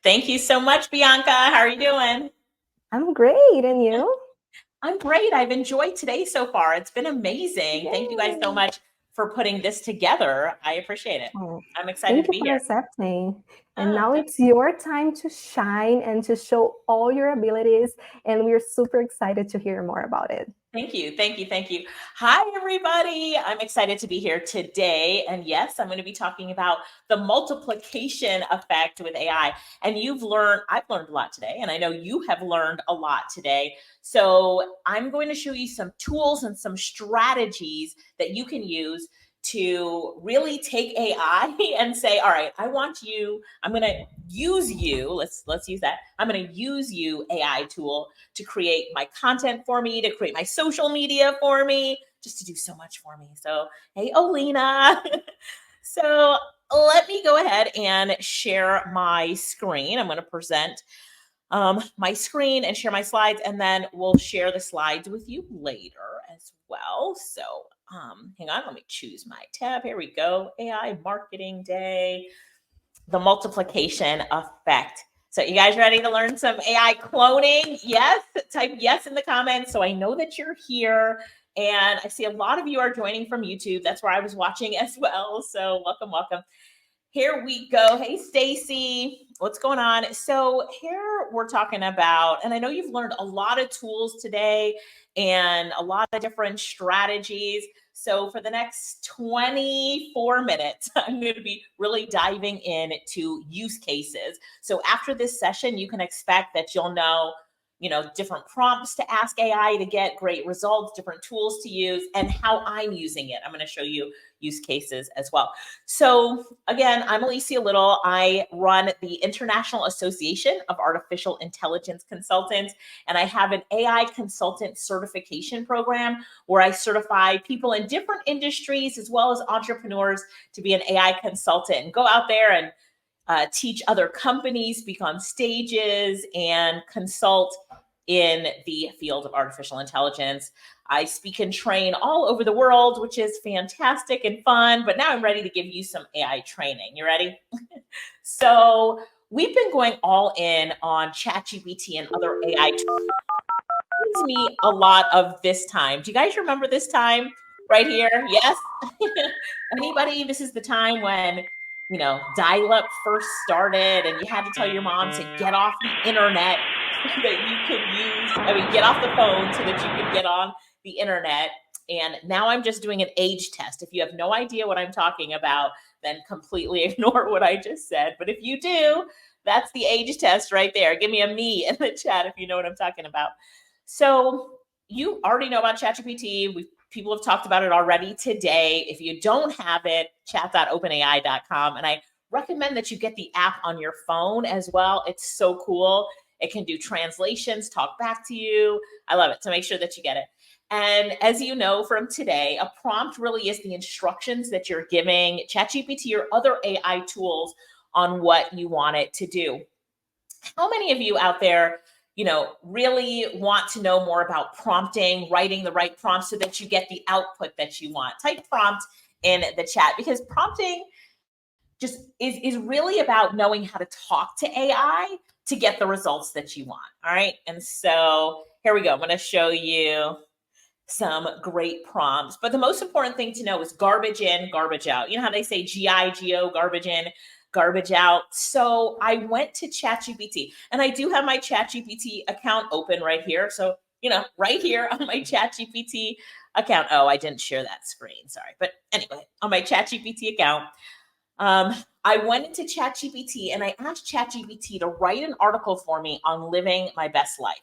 Thank you so much, Bianca. How are you doing? I'm great, and you? I'm great. I've enjoyed today so far. It's been amazing. Thank you guys so Yay! much for putting this together. I appreciate it. Oh, I'm excited thank to you be for here. accepting. And Oh, now it's your time to shine and to show all your abilities, and we're super excited to hear more about it. thank you. Thank you. Thank you. Hi, everybody. I'm excited to be here today. And yes, I'm going to be talking about the multiplication effect with AI. And I've learned a lot today, and I know you have learned a lot today. So I'm going to show you some tools and some strategies that you can use to really take AI and say, all right, I'm going to use you. Let's use that. I'm going to use you AI tool to create my content for me, to create my social media for me, just to do so much for me. So, hey, Olena. So, let me go ahead and share my screen. I'm going to present my screen and share my slides, and then we'll share the slides with you later as well. So, hang on, let me choose my tab. Here we go. AI Marketing Day, the multiplication effect. So, you guys ready to learn some AI cloning? Yes, type yes in the comments so I know that you're here. And I see a lot of you are joining from YouTube. That's where I was watching as well. So, welcome, welcome. Here we go. Hey, Stacy, what's going on? So here we're talking about, and I know you've learned a lot of tools today and a lot of different strategies. So for the next 24 minutes, I'm going to be really diving into use cases. So after this session, you can expect that you'll know, different prompts to ask AI to get great results, different tools to use, and how I'm using it. I'm going to show you use cases as well. So again, I'm Alicia Little. I run the International Association of Artificial Intelligence Consultants, and I have an AI consultant certification program where I certify people in different industries as well as entrepreneurs to be an AI consultant and go out there and teach other companies, speak on stages, and consult in the field of artificial intelligence. I speak and train all over the world, which is fantastic and fun. But now I'm ready to give you some AI training. You ready? So we've been going all in on ChatGPT and other AI tools. It gives me a lot of this time. Do you guys remember this time right here? Yes. Anybody? This is the time when dial-up first started, and you had to tell your mom to get off the internet so that you could get off the phone so that you could get on the internet. And now I'm just doing an age test. If you have no idea what I'm talking about, then completely ignore what I just said. But if you do, that's the age test right there. Give me a me in the chat if you know what I'm talking about. So you already know about ChatGPT. People have talked about it already today. If you don't have it, chat.openai.com. And I recommend that you get the app on your phone as well. It's so cool. It can do translations, talk back to you. I love it. So make sure that you get it. And as you know from today, a prompt really is the instructions that you're giving ChatGPT or other AI tools on what you want it to do. How many of you out there, really want to know more about prompting, writing the right prompt so that you get the output that you want? Type prompt in the chat, because prompting just is really about knowing how to talk to AI to get the results that you want. All right. And so here we go. I'm going to show you some great prompts. But the most important thing to know is garbage in, garbage out. You know how they say GIGO, garbage in, garbage out. So I went to ChatGPT, and I do have my ChatGPT account open right here. So, right here on my ChatGPT account. Oh, I didn't share that screen. Sorry. But anyway, on my ChatGPT account, I went into ChatGPT and I asked ChatGPT to write an article for me on living my best life.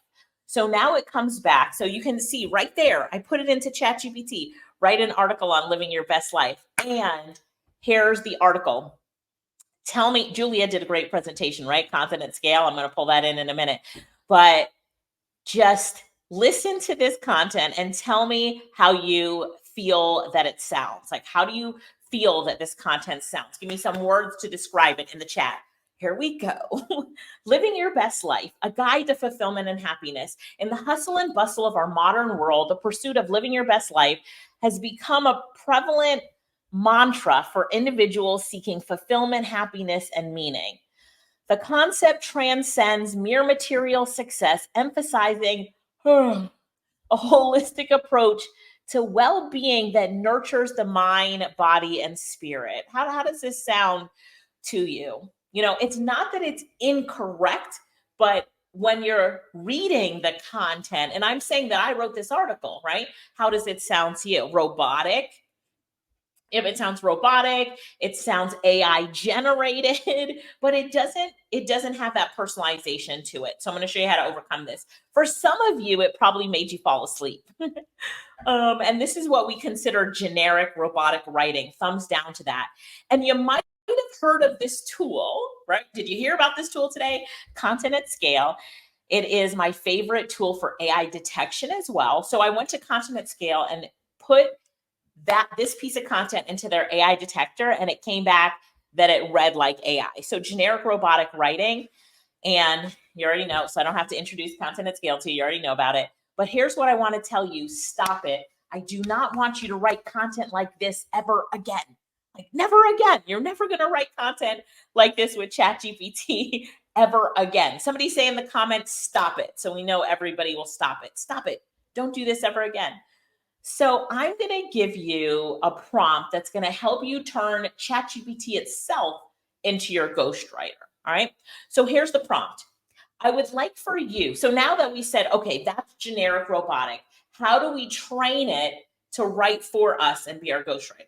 So now it comes back. So you can see right there, I put it into ChatGPT, write an article on living your best life. And here's the article. Tell me, Julia did a great presentation, right? Confidence scale. I'm going to pull that in a minute. But just listen to this content and tell me how you feel that it sounds. Like, how do you feel that this content sounds? Give me some words to describe it in the chat. Here we go. Living your best life, a guide to fulfillment and happiness. In the hustle and bustle of our modern world, the pursuit of living your best life has become a prevalent mantra for individuals seeking fulfillment, happiness, and meaning. The concept transcends mere material success, emphasizing a holistic approach to well-being that nurtures the mind, body, and spirit. How does this sound to you? You know, it's not that it's incorrect, but when you're reading the content, and I'm saying that I wrote this article, right? How does it sound to you? Robotic? If it sounds robotic, it sounds AI generated, but it doesn't have that personalization to it. So I'm going to show you how to overcome this. For some of you, it probably made you fall asleep. And this is what we consider generic robotic writing. Thumbs down to that. And you might have heard of this tool, right? Did you hear about this tool today? Content at Scale. It is my favorite tool for AI detection as well. So I went to Content at Scale and put this piece of content into their AI detector, and it came back that it read like AI. So generic robotic writing, and you already know, so I don't have to introduce Content at Scale to you. You already know about it. But here's what I want to tell you. Stop it. I do not want you to write content like this ever again. Like never again. You're never going to write content like this with ChatGPT ever again. Somebody say in the comments, stop it. So we know everybody will stop it. Stop it. Don't do this ever again. So I'm going to give you a prompt that's going to help you turn ChatGPT itself into your ghostwriter. All right. So here's the prompt. I would like for you. So now that we said, okay, that's generic robotic, how do we train it to write for us and be our ghostwriter?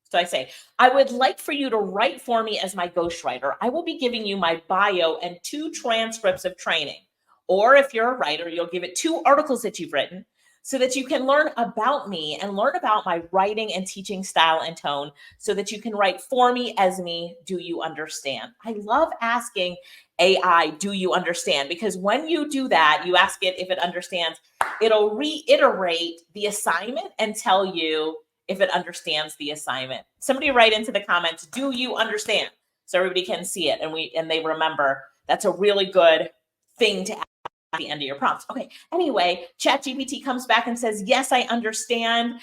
So I say, I would like for you to write for me as my ghostwriter. I will be giving you my bio and 2 transcripts of training. Or if you're a writer, you'll give it 2 articles that you've written so that you can learn about me and learn about my writing and teaching style and tone so that you can write for me as me. Do you understand? I love asking AI, do you understand? Because when you do that, you ask it if it understands, it'll reiterate the assignment and tell you if it understands the assignment. Somebody write into the comments, do you understand? So everybody can see it and they remember. That's a really good thing to ask at the end of your prompts. Okay, anyway, ChatGPT comes back and says, yes, I understand.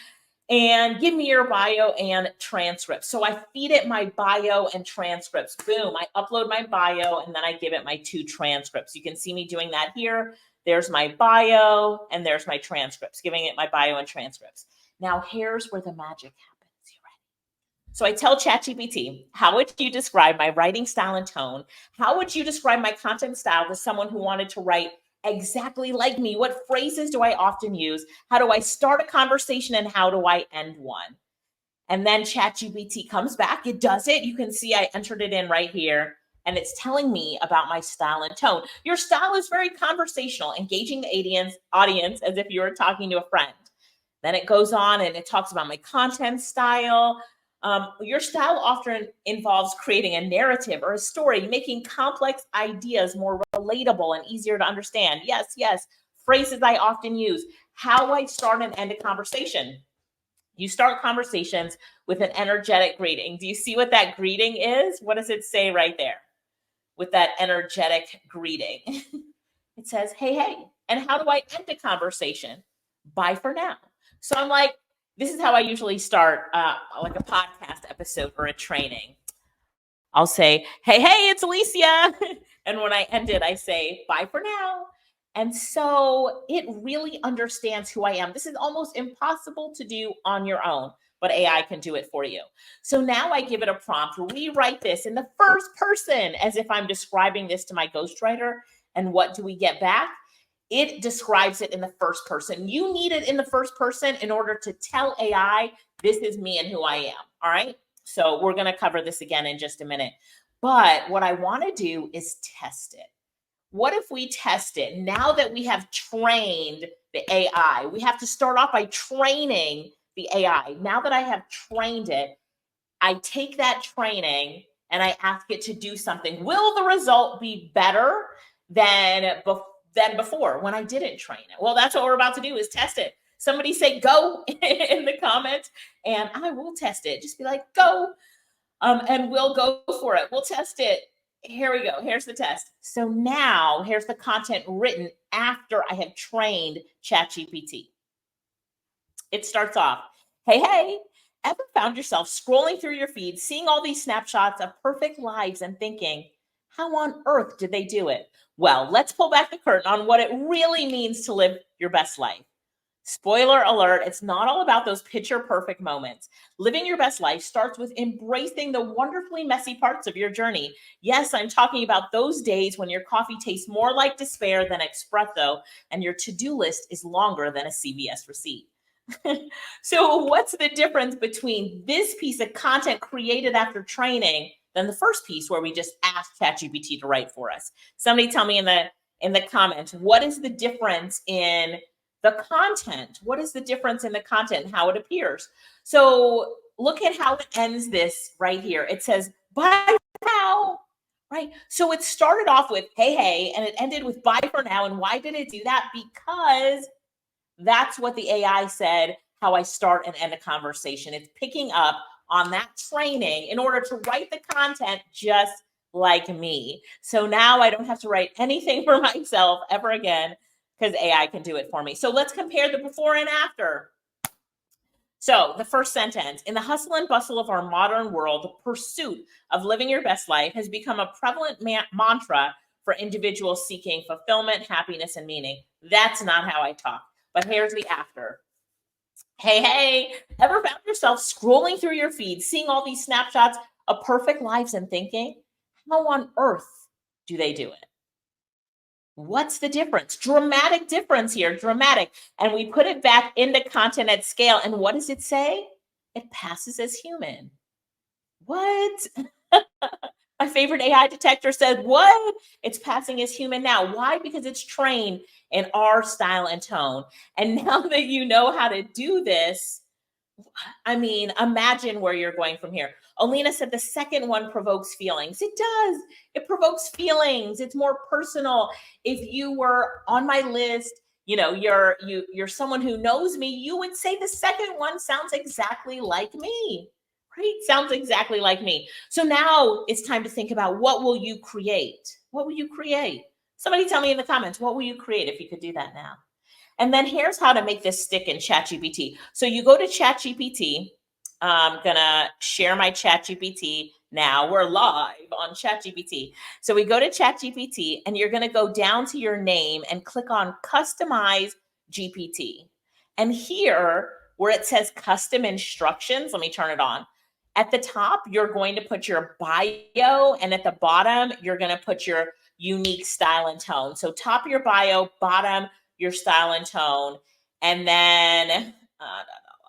And give me your bio and transcripts. So I feed it my bio and transcripts. Boom, I upload my bio and then I give it my 2 transcripts. You can see me doing that here. There's my bio and there's my transcripts, giving it my bio and transcripts. Now here's where the magic happens. You ready? So I tell ChatGPT, how would you describe my writing style and tone? How would you describe my content style to someone who wanted to write exactly like me? What phrases do I often use? How do I start a conversation and how do I end one? And then ChatGPT comes back. It does it. You can see I entered it in right here. And it's telling me about my style and tone. Your style is very conversational, engaging the audience as if you were talking to a friend. Then it goes on and it talks about my content style. Your style often involves creating a narrative or a story, making complex ideas more relatable and easier to understand. Yes, yes. Phrases I often use. How I start and end a conversation. You start conversations with an energetic greeting. Do you see what that greeting is? What does it say right there with that energetic greeting? It says, hey, hey. And how do I end a conversation? Bye for now. So I'm like, this is how I usually start like a podcast episode or a training. I'll say, hey, hey, it's ALICIA. And when I end it, I say, bye for now. And so it really understands who I am. This is almost impossible to do on your own, but AI can do it for you. So now I give it a prompt, rewrite this in the first person as if I'm describing this to my ghostwriter. And what do we get back? It describes it in the first person. You need it in the first person in order to tell AI, this is me and who I am. All right. So we're going to cover this again in just a minute. But what I want to do is test it. What if we test it? Now that we have trained the AI, we have to start off by training the AI. Now that I have trained it, I take that training and I ask it to do something. Will the result be better than before when I didn't train it? Well, that's what we're about to do is test it. Somebody say go in the comments and I will test it. Just be like, go. And we'll go for it. We'll test it. Here we go. Here's the test. So now here's the content written after I have trained ChatGPT. It starts off, hey, hey, ever found yourself scrolling through your feed, seeing all these snapshots of perfect lives and thinking, How on earth did they do it? Well, let's pull back the curtain on what it really means to live your best life. Spoiler alert, it's not all about those picture perfect moments. Living your best life starts with embracing the wonderfully messy parts of your journey. Yes, I'm talking about those days when your coffee tastes more like despair than espresso and your to-do list is longer than a CVS receipt. So, what's the difference between this piece of content created after training than the first piece where we just asked ChatGPT to write for us? Somebody tell me in the comments, what is the difference in the content? What is the difference in the content and how it appears? So, look at how it ends this right here. It says, "Bye for now." Right? So it started off with "hey hey" and it ended with "bye for now." And why did it do that? Because that's what the AI said, how I start and end a conversation. It's picking up on that training in order to write the content just like me. So now I don't have to write anything for myself ever again because AI can do it for me. So let's compare the before and after. So the first sentence, in the hustle and bustle of our modern world, the pursuit of living your best life has become a prevalent mantra for individuals seeking fulfillment, happiness, and meaning. That's not how I talk. But here's the after. Hey, hey, ever found yourself scrolling through your feed, seeing all these snapshots of perfect lives and thinking, how on earth do they do it? What's the difference? Dramatic difference here, dramatic. And we put it back into content at scale. And what does it say? It passes as human. What? My favorite AI detector said, what? It's passing as human now. Why? Because it's trained in our style and tone. And now that you know how to do this, I mean, imagine where you're going from here. Olena said the second one provokes feelings. It does. It provokes feelings. It's more personal. If you were on my list, you know, you're someone who knows me, you would say the second one sounds exactly like me. Right? Sounds exactly like me. So now it's time to think about, what will you create? What will you create? Somebody tell me in the comments, what will you create if you could do that now? And then here's how to make this stick in ChatGPT. So you go to ChatGPT. I'm gonna share my ChatGPT now. We're live on ChatGPT. So we go to ChatGPT and you're gonna go down to your name and click on Customize GPT. And here, where it says Custom Instructions, let me turn it on. At the top, you're going to put your bio, and at the bottom, you're gonna put your unique style and tone. So top of your bio, bottom your style and tone, and then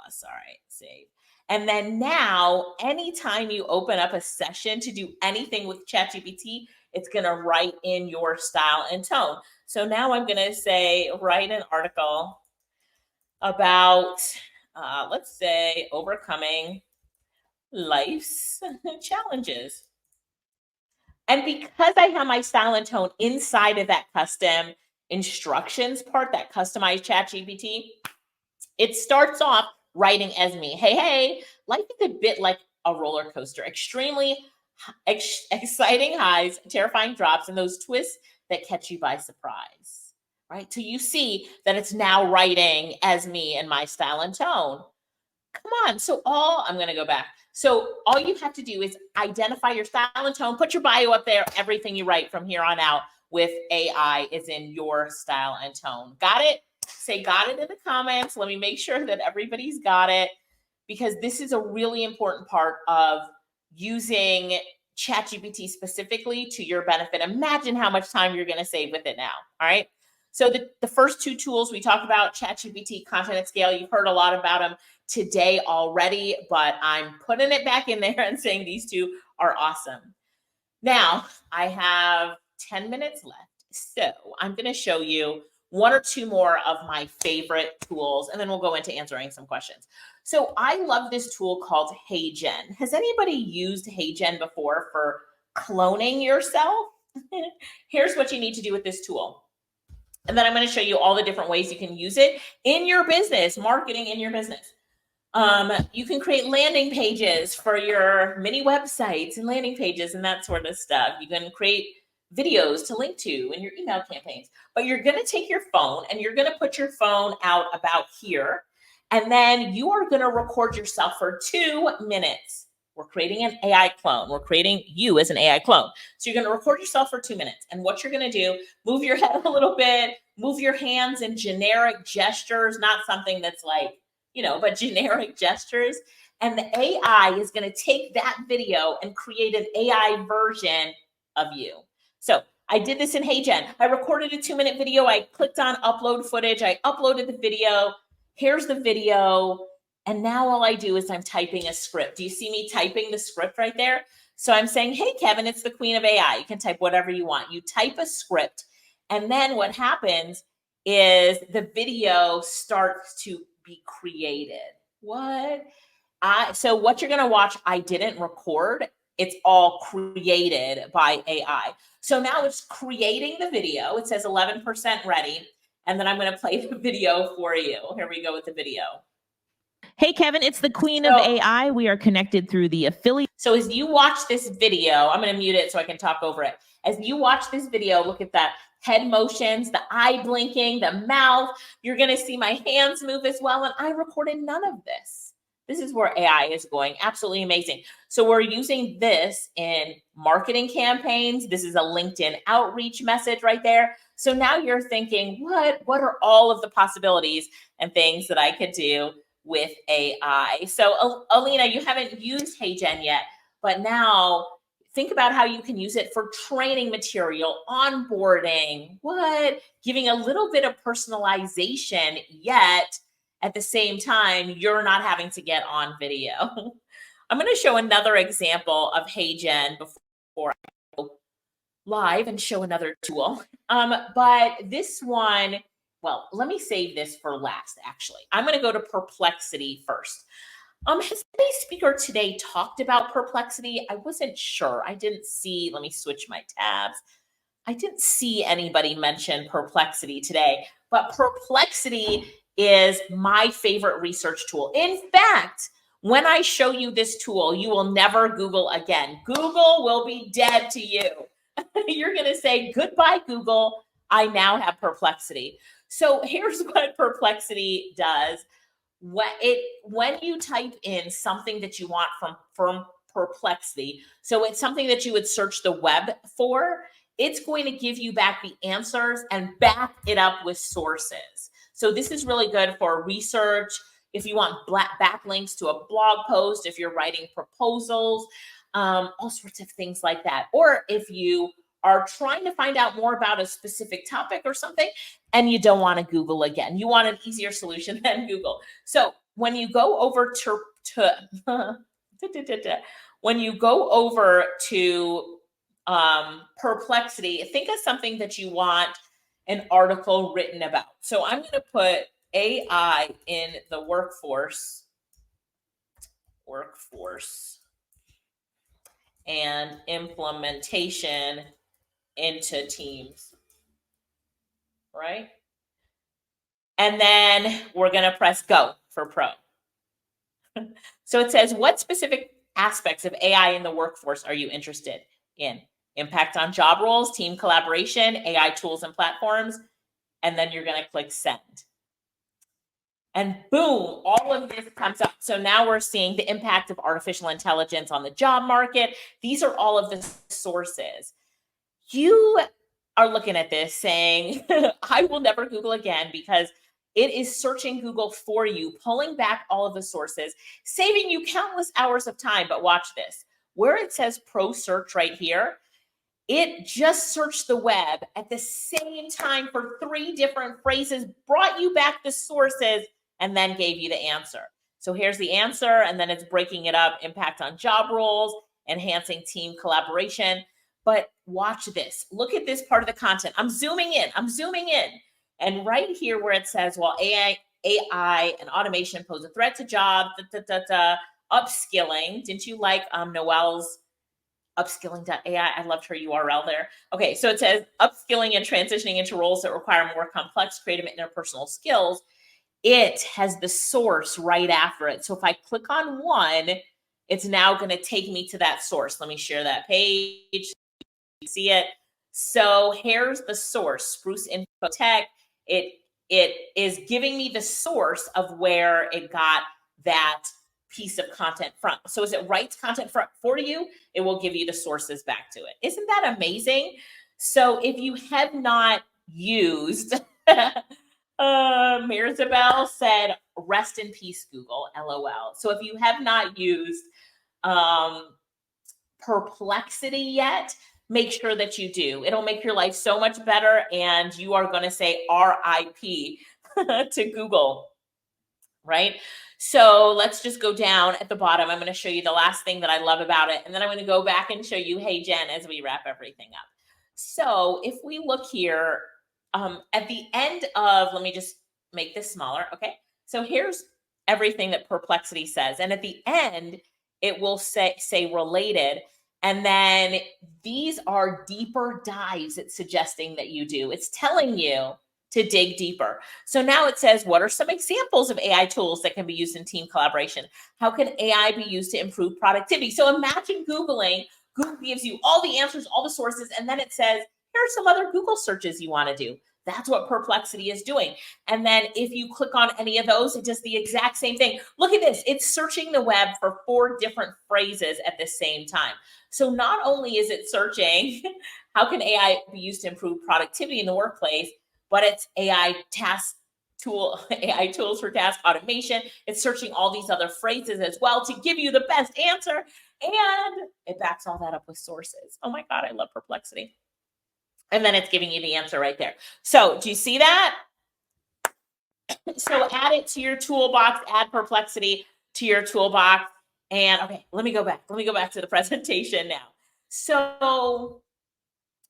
sorry, save. And then now, anytime you open up a session to do anything with ChatGPT, it's going to write in your style and tone. So now I'm going to say, write an article about, let's say, overcoming life's challenges. And because I have my style and tone inside of that custom instructions part, that customized ChatGPT, it starts off writing as me. Hey, hey, life is a bit like a roller coaster, extremely exciting highs, terrifying drops, and those twists that catch you by surprise. Right? So you see that it's now writing as me in my style and tone. Come on. So I'm going to go back. So all you have to do is identify your style and tone, put your bio up there. Everything you write from here on out with AI is in your style and tone. Got it? Say got it in the comments. Let me make sure that everybody's got it, because this is a really important part of using ChatGPT specifically to your benefit. Imagine how much time you're going to save with it now. All right. So the first two tools we talked about, ChatGPT, content at scale, you've heard a lot about them today already, but I'm putting it back in there and saying these two are awesome. Now, I have 10 minutes left. So I'm going to show you one or two more of my favorite tools, and then we'll go into answering some questions. So I love this tool called HeyGen. Has anybody used HeyGen before for cloning yourself? Here's what you need to do with this tool. And then I'm going to show you all the different ways you can use it in your business, marketing in your business. You can create landing pages for your mini websites and landing pages and that sort of stuff. You can create videos to link to in your email campaigns. But you're going to take your phone and you're going to put your phone out about here. And then you are going to record yourself for 2 minutes. We're creating an AI clone. We're creating you as an AI clone. So you're going to record yourself for 2 minutes. And what you're going to do, move your head a little bit, move your hands in generic gestures, not something that's like, but generic gestures. And the AI is going to take that video and create an AI version of you. So I did this in HeyGen. I recorded a 2-minute video. I clicked on upload footage. I uploaded the video. Here's the video. And now all I do is I'm typing a script. Do you see me typing the script right there? So I'm saying, hey, Kevin, it's the queen of AI. You can type whatever you want. You type a script. And then what happens is the video starts to be created. What? So what you're going to watch, I didn't record. It's all created by AI. So now it's creating the video. It says 11% ready. And then I'm going to play the video for you. Here we go with the video. Hey, Kevin, it's the queen of AI. We are connected through the affiliate. So as you watch this video, I'm going to mute it so I can talk over it. As you watch this video, look at that head motions, the eye blinking, the mouth. You're going to see my hands move as well. And I recorded none of this. This is where AI is going. Absolutely amazing. So we're using this in marketing campaigns. This is a LinkedIn outreach message right there. So now you're thinking, what are all of the possibilities and things that I could do with AI? So Alina, you haven't used HeyGen yet, but now think about how you can use it for training material, onboarding, giving a little bit of personalization, yet at the same time, you're not having to get on video. I'm going to show another example of HeyGen before I go live and show another tool. But this one, well, let me save this for last, actually. I'm going to go to Perplexity first. Has any speaker today talked about Perplexity? I wasn't sure. I didn't see, let me switch my tabs. I didn't see anybody mention Perplexity today, but Perplexity is my favorite research tool. In fact, when I show you this tool, you will never Google again. Google will be dead to you. You're going to say, goodbye, Google. I now have Perplexity. So here's what Perplexity does. When you type in something that you want from Perplexity, so it's something that you would search the web for, it's going to give you back the answers and back it up with sources. So this is really good for research. If you want backlinks to a blog post, if you're writing proposals, all sorts of things like that. Or if you are trying to find out more about a specific topic or something, and you don't want to Google again. You want an easier solution than Google. So when you go over to Perplexity, think of something that you want an article written about. So I'm going to put AI in the workforce and implementation into teams, right? And then we're going to press go for pro. So it says, what specific aspects of AI in the workforce are you interested in? Impact on job roles, team collaboration, AI tools and platforms, and then you're going to click send. And boom, all of this comes up. So now we're seeing the impact of artificial intelligence on the job market. These are all of the sources. You are looking at this saying, I will never Google again, because it is searching Google for you, pulling back all of the sources, saving you countless hours of time. But watch this. Where it says pro search right here, it just searched the web at the same time for 3 different phrases, brought you back the sources, and then gave you the answer. So here's the answer, and then it's breaking it up: impact on job roles, enhancing team collaboration. But watch this. Look at this part of the content. I'm zooming in. And right here where it says, well, AI and automation pose a threat to jobs, upskilling. Didn't you like Noelle's upskilling.ai? I loved her URL there. Okay, so it says upskilling and transitioning into roles that require more complex, creative, and interpersonal skills. It has the source right after it. So if I click on one, it's now going to take me to that source. Let me share that page. You see it? So here's the source, Spruce Info Tech. It is giving me the source of where it got that piece of content from. So as it writes content for you, it will give you the sources back to it. Isn't that amazing? So if you have not used, Mirzabel said, rest in peace, Google, LOL. So if you have not used Perplexity yet, make sure that you do. It'll make your life so much better, and you are going to say RIP to Google, right? So let's just go down at the bottom. I'm going to show you the last thing that I love about it, and then I'm going to go back and show you Hey Jen as we wrap everything up. So if we look here at the end of, let me just make this smaller. Okay. So here's everything that Perplexity says. And at the end, it will say related. And then these are deeper dives it's suggesting that you do. It's telling you to dig deeper. So now it says, what are some examples of AI tools that can be used in team collaboration? How can AI be used to improve productivity? So imagine Googling. Google gives you all the answers, all the sources, and then it says, here are some other Google searches you want to do. That's what Perplexity is doing. And then if you click on any of those, it does the exact same thing. Look at this. It's searching the web for 4 different phrases at the same time. So not only is it searching, how can AI be used to improve productivity in the workplace, but it's AI tools for task automation. It's searching all these other phrases as well to give you the best answer. And it backs all that up with sources. Oh my God, I love Perplexity. And then it's giving you the answer right there. So do you see that? So add it to your toolbox, add Perplexity to your toolbox. And okay, let me go back. Let me go back to the presentation now. So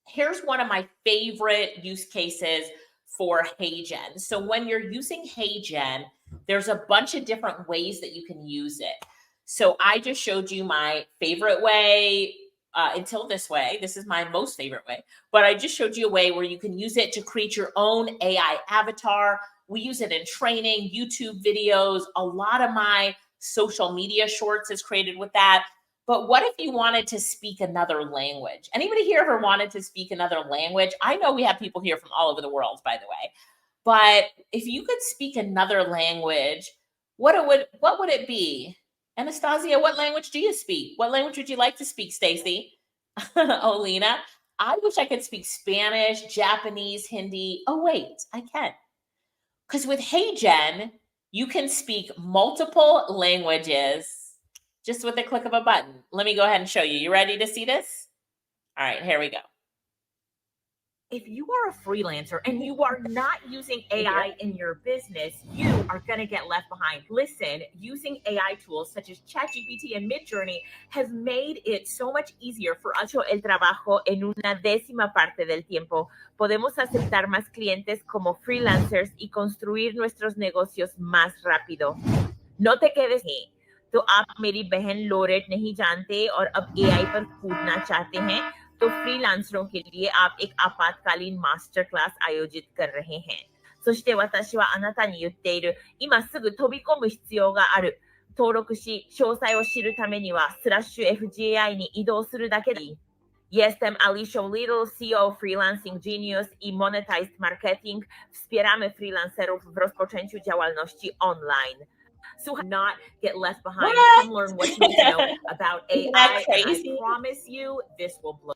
here's one of my favorite use cases for HeyGen. So when you're using HeyGen, there's a bunch of different ways that you can use it. So I just showed you my favorite way until this way. This is my most favorite way, but I just showed you a way where you can use it to create your own AI avatar. We use it in training, YouTube videos. A lot of my social media shorts is created with that. But what if you wanted to speak another language? Anybody here ever wanted to speak another language? I know we have people here from all over the world, by the way. But if you could speak another language, what would it be? Anastasia, what language do you speak? What language would you like to speak, Stacy? Olena, I wish I could speak Spanish, Japanese, Hindi. Oh, wait, I can. Because with HeyGen, you can speak multiple languages just with the click of a button. Let me go ahead and show you. You ready to see this? All right, here we go. If you are a freelancer and you are not using AI in your business, you are going to get left behind. Listen, using AI tools such as ChatGPT and Midjourney has made it so much easier for us. El trabajo en una décima parte del tiempo. Podemos aceptar más clientes como freelancers y construir nuestros negocios más rápido. No te quedes ahí. तो आप मेरी बहन laureth नहीं जानते और अब AI पर कूदना चाहते हैं तो फ्रीलांसरों के लिए आप एक आपातकालीन मास्टर क्लास आयोजित कर रहे हैं。そして私はあなたに言っている。今すぐ飛び込む必要がある。登録し、詳細を知るためには/FGAI に移動するだけでいい。Jestem Alicia Little, CEO Freelancing Genius i Monetized Marketing. Wspieramy freelancerów w rozpoczęciu działalności online. So not get left behind. Come learn what you need to know about AI. And I promise you, this will blow.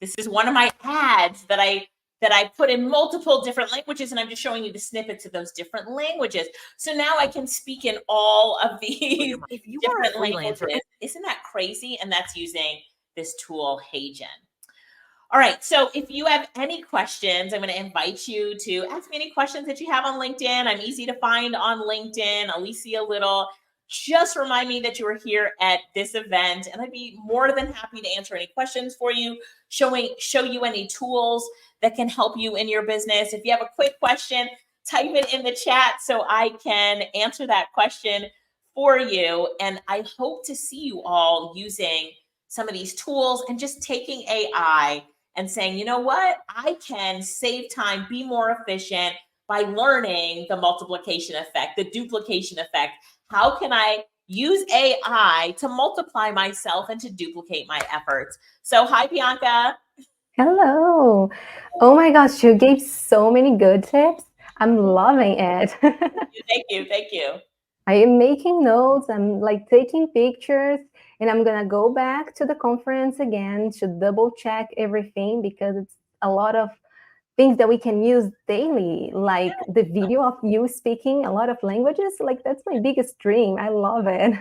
This is one of my ads that I put in multiple different languages, and I'm just showing you the snippets of those different languages. So now I can speak in all of these if you different are a freelancer. languages. Isn't that crazy? And that's using this tool, HeyGen. All right, so if you have any questions, I'm going to invite you to ask me any questions that you have on LinkedIn. I'm easy to find on LinkedIn, Alicia Little. Just remind me that you were here at this event, and I'd be more than happy to answer any questions for you, show you any tools that can help you in your business. If you have a quick question, type it in the chat so I can answer that question for you. And I hope to see you all using some of these tools and just taking AI and saying, you know what, I can save time, be more efficient by learning the multiplication effect, the duplication effect. How can I use AI to multiply myself and to duplicate my efforts? So hi, Bianca. Hello. Oh my gosh, you gave so many good tips. I'm loving it. Thank you. Thank you. I am making notes. I'm like taking pictures, and I'm gonna go back to the conference again to double check everything, because it's a lot of things that we can use daily, like the video of you speaking a lot of languages. Like, that's my biggest dream. I love it.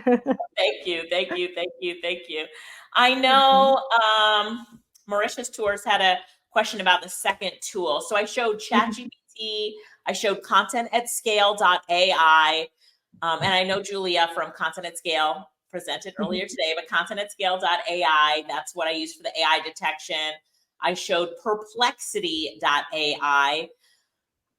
Thank you, thank you, thank you, thank you. I know Mauritius Tours had a question about the second tool. So I showed ChatGPT, I showed content@scale.ai, and I know Julia from Content at Scale presented earlier today, but content@scale.ai, that's what I use for the AI detection. I showed perplexity.ai,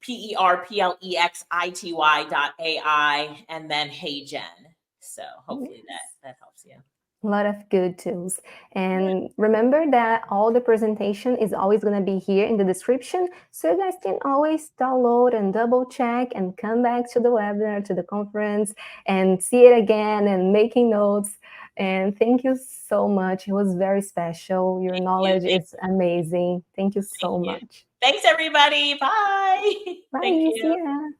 perplexity.ai, and then HeyGen. So hopefully that helps you. A lot of good tools. And remember that all the presentation is always going to be here in the description, so you guys can always download and double check and come back to the webinar, to the conference, and see it again and making notes. And thank you so much. It was very special. Your knowledge is amazing. Thank you so much. Thanks, everybody. Bye. Bye. Thank you. See ya.